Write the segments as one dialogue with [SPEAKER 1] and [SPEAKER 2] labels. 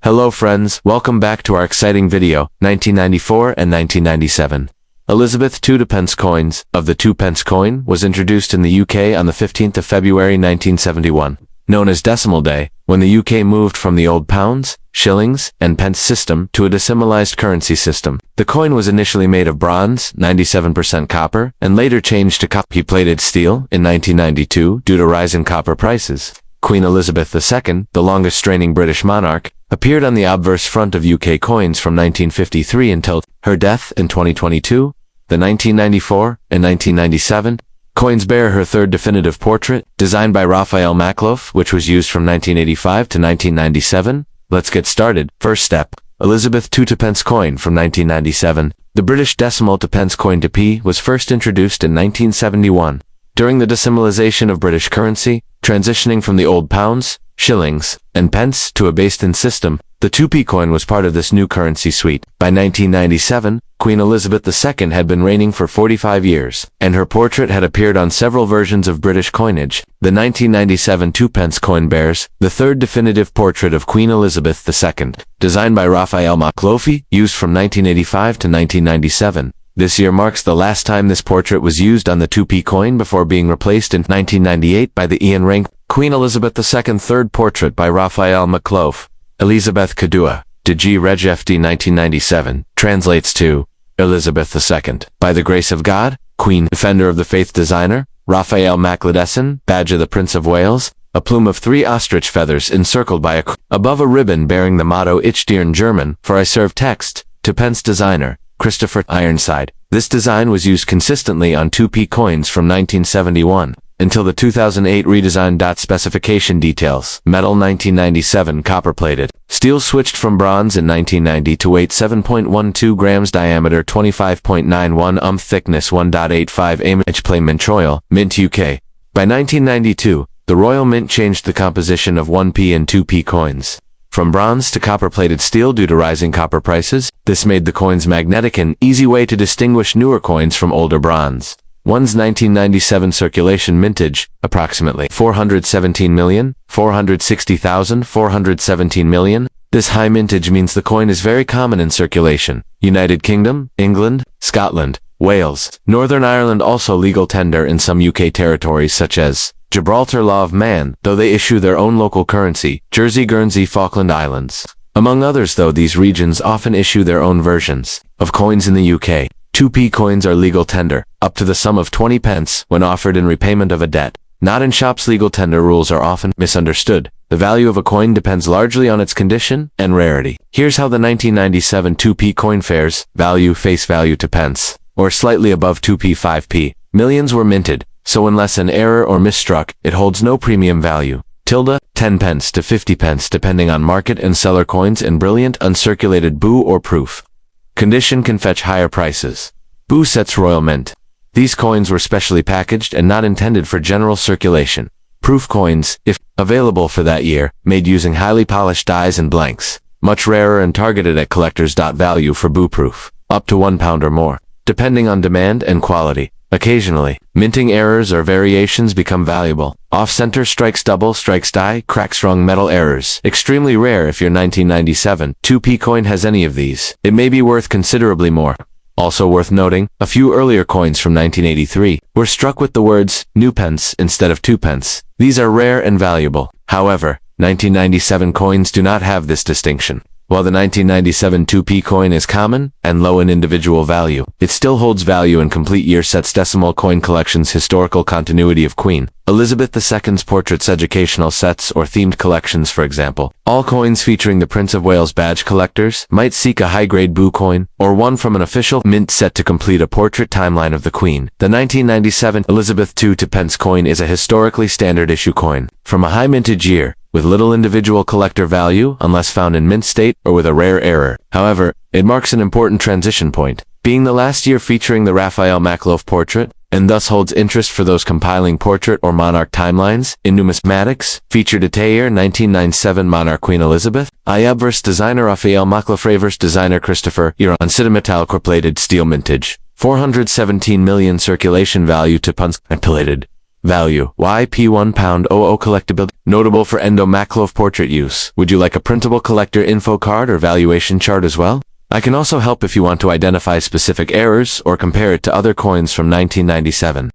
[SPEAKER 1] Hello friends, welcome back to our exciting video, 1994 and 1997. Elizabeth II pence coins, of the 2 pence coin, was introduced in the UK on the 15th of February 1971, known as Decimal Day, when the UK moved from the old pounds, shillings, and pence system to a decimalized currency system. The coin was initially made of bronze, 97% copper, and later changed to copper-plated steel in 1992 due to rise in copper prices. Queen Elizabeth II, the longest-reigning British monarch, appeared on the obverse front of UK coins from 1953 until her death in 2022. The 1994 and 1997 coins bear her third definitive portrait, designed by Raphael Makloff, which was used from 1985 to 1997. Let's get started. First step. Elizabeth II pence coin from 1997. The British decimal to pence coin to p was first introduced in 1971. During the decimalization of British currency, transitioning from the old pounds, shillings, and pence to a based-in system, the 2p coin was part of this new currency suite. By 1997, Queen Elizabeth II had been reigning for 45 years, and her portrait had appeared on several versions of British coinage. The 1997 2 pence coin bears the third definitive portrait of Queen Elizabeth II, designed by Raphael Makloff, used from 1985 to 1997. This year marks the last time this portrait was used on the 2p coin before being replaced in 1998 by the Ian Rank Queen Elizabeth II third portrait by Raphael Makloff. Elizabeth Kadua, de G. Reg FD 1997, translates to Elizabeth II. By the grace of God, Queen, Defender of the Faith designer, Raphael Makloff, badge of the Prince of Wales, a plume of 3 ostrich feathers encircled by above a ribbon bearing the motto Ich dir in German, for I serve text, to pence designer, Christopher Ironside. This design was used consistently on 2p coins from 1971 until the 2008 redesign. Specification details: metal 1997 copper-plated, steel switched from bronze in 1990 to weight 7.12 grams, diameter 25.91 thickness 1.85 image play Mint Royal, Mint UK. By 1992, the Royal Mint changed the composition of 1p and 2p coins from bronze to copper-plated steel due to rising copper prices. This made the coins magnetic and easy way to distinguish newer coins from older bronze. One's 1997 circulation mintage, approximately 417 million. This high mintage means the coin is very common in circulation. United Kingdom, England, Scotland, Wales, Northern Ireland also legal tender in some UK territories such as Gibraltar Law of Man, though they issue their own local currency, Jersey, Guernsey, Falkland Islands. Among others, though, these regions often issue their own versions of coins in the UK. 2p coins are legal tender, up to the sum of 20 pence, when offered in repayment of a debt. Not in shops. Legal tender rules are often misunderstood. The value of a coin depends largely on its condition and rarity. Here's how the 1997 2p coin fares: value, face value to pence, or slightly above 2p 5p. Millions were minted, so unless an error or misstruck, it holds no premium value. 10 pence to 50 pence depending on market and seller coins in brilliant uncirculated boo or proof condition can fetch higher prices. Boo sets Royal Mint. These coins were specially packaged and not intended for general circulation. Proof coins, if available for that year, made using highly polished dies and blanks, much rarer and targeted at collectors. Value for boo proof, up to £1 or more, depending on demand and quality. Occasionally, minting errors or variations become valuable. Off-center strikes, double strikes, die, cracks, wrong metal errors. Extremely rare if your 1997 2p coin has any of these. It may be worth considerably more. Also worth noting, a few earlier coins from 1983 were struck with the words new pence instead of 2 pence. These are rare and valuable. However, 1997 coins do not have this distinction. While the 1997 2p coin is common and low in individual value, it still holds value in complete year sets. Decimal coin collections. Historical continuity of Queen Elizabeth II's portraits. Educational sets or themed collections. For example, all coins featuring the Prince of Wales badge collectors might seek a high-grade boo coin or one from an official mint set to complete a portrait timeline of the Queen. The 1997 Elizabeth II pence coin is a historically standard issue coin from a high mintage year, with little individual collector value unless found in mint state or with a rare error. However, it marks an important transition point, being the last year featuring the Raphael Makloff portrait, and thus holds interest for those compiling portrait or monarch timelines. In numismatics, featured a year 1997 monarch Queen Elizabeth, versus designer Raphael Makloff versus designer Christopher on city-metallic plated steel mintage. 417 million circulation value to pence plated. Value, YP1 pound 00 collectability. Notable for Endo-Maclove portrait use. Would you like a printable collector info card or valuation chart as well? I can also help if you want to identify specific errors or compare it to other coins from 1997.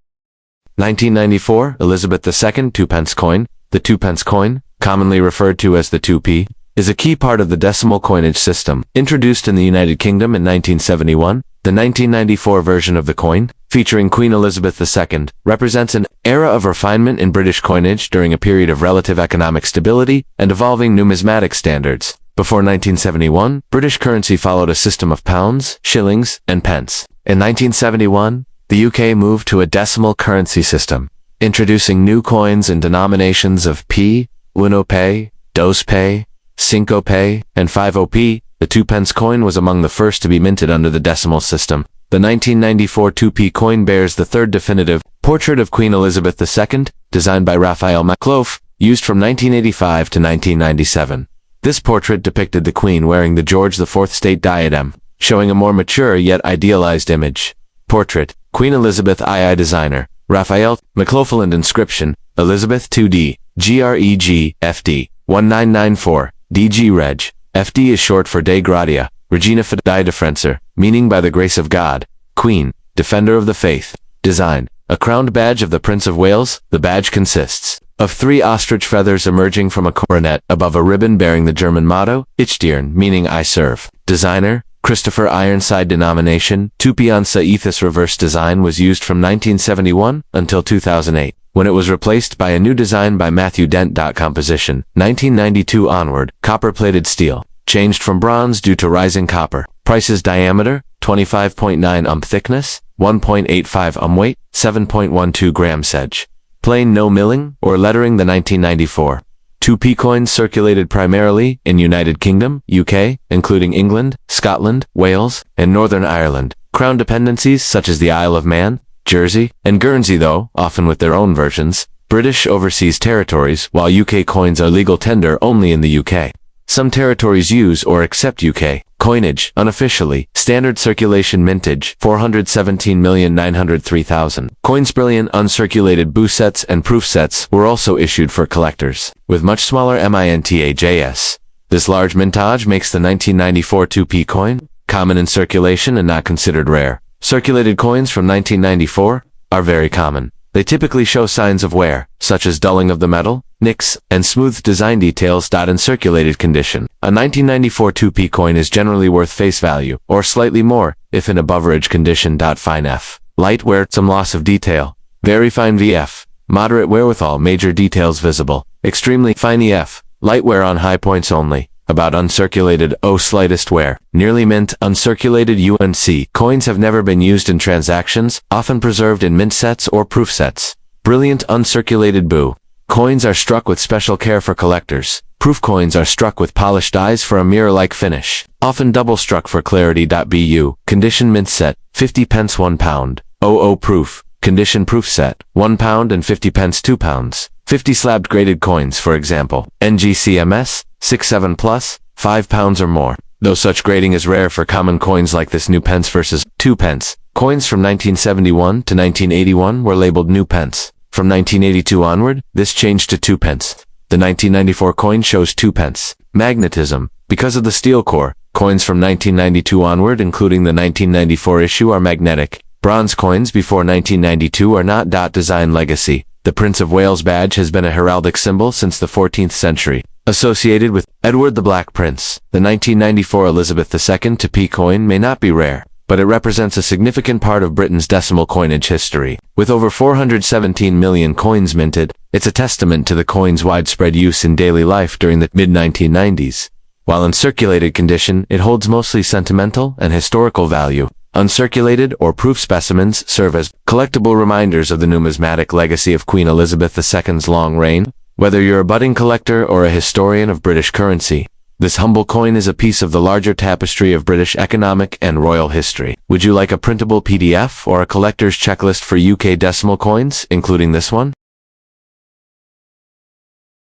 [SPEAKER 1] 1994, Elizabeth II 2-pence coin. The 2-pence coin, commonly referred to as the 2p, is a key part of the decimal coinage system. Introduced in the United Kingdom in 1971, the 1994 version of the coin, featuring Queen Elizabeth II, represents an era of refinement in British coinage during a period of relative economic stability and evolving numismatic standards. Before 1971, British currency followed a system of pounds, shillings, and pence. In 1971, the UK moved to a decimal currency system, introducing new coins in denominations of p, 1p, 2p, 5p, and 5p. The 2-pence coin was among the first to be minted under the decimal system. The 1994 2p coin bears the third definitive portrait of Queen Elizabeth II, designed by Raphael Maclove, used from 1985 to 1997. This portrait depicted the Queen wearing the George IV state diadem, showing a more mature yet idealized image. Portrait, Queen Elizabeth II. Designer, Raphael Maclove. Inscription, Elizabeth 2D, GREG, FD, 1994, DG Reg. FD is short for Dei Gratia, Regina Fidei Defensor, meaning by the grace of God, Queen, Defender of the Faith. Design, a crowned badge of the Prince of Wales. The badge consists of 3 ostrich feathers emerging from a coronet above a ribbon bearing the German motto, Ich diene, meaning I serve. Designer, Christopher Ironside. Denomination, 2p Ethos. Reverse design was used from 1971 until 2008, when it was replaced by a new design by Matthew Dent. Composition, 1992 onward, copper-plated steel, changed from bronze due to rising copper. Prices: diameter, 25.9 thickness, 1.85 weight, 7.12 gram sedge. Plain, no milling or lettering. The 1994 2p coins circulated primarily in United Kingdom, UK, including England, Scotland, Wales, and Northern Ireland. Crown dependencies such as the Isle of Man, Jersey, and Guernsey, though often with their own versions, British overseas territories, while UK coins are legal tender only in the UK. Some territories use or accept UK coinage unofficially. Standard circulation mintage, 417,903,000. Coins. Brilliant uncirculated boo sets and proof sets were also issued for collectors, with much smaller mintajs. This large mintage makes the 1994 2p coin common in circulation and not considered rare. Circulated coins from 1994 are very common. They typically show signs of wear, such as dulling of the metal, nicks, and smooth design details. In circulated condition, a 1994 2p coin is generally worth face value, or slightly more, if in above-average condition. Fine F. Light wear, some loss of detail. Very fine VF. Moderate wherewithal, major details visible. Extremely fine EF. Light wear on high points only. About uncirculated O, slightest wear. Nearly mint uncirculated UNC. Coins have never been used in transactions, often preserved in mint sets or proof sets. Brilliant uncirculated boo. Coins are struck with special care for collectors. Proof coins are struck with polished dies for a mirror-like finish, often double struck for clarity. Bu. Condition mint set, 50 pence 1 pound. 00 proof. Condition proof set, 1 pound and 50 pence 2 pounds. 50 slabbed graded coins, for example. NGCMS, 67 plus, 5 pounds or more. Though such grading is rare for common coins like this new pence versus 2 pence. Coins from 1971 to 1981 were labeled new pence. From 1982 onward, this changed to 2 pence. The 1994 coin shows 2 pence. Magnetism. Because of the steel core, coins from 1992 onward, including the 1994 issue, are magnetic. Bronze coins before 1992 are not. Design legacy. The Prince of Wales badge has been a heraldic symbol since the 14th century, associated with Edward the Black Prince. The 1994 Elizabeth II 2p coin may not be rare, but it represents a significant part of Britain's decimal coinage history. With over 417 million coins minted, it's a testament to the coin's widespread use in daily life during the mid-1990s. While in circulated condition, it holds mostly sentimental and historical value. Uncirculated or proof specimens serve as collectible reminders of the numismatic legacy of Queen Elizabeth II's long reign. Whether you're a budding collector or a historian of British currency, this humble coin is a piece of the larger tapestry of British economic and royal history. Would you like a printable PDF or a collector's checklist for UK decimal coins, including this one?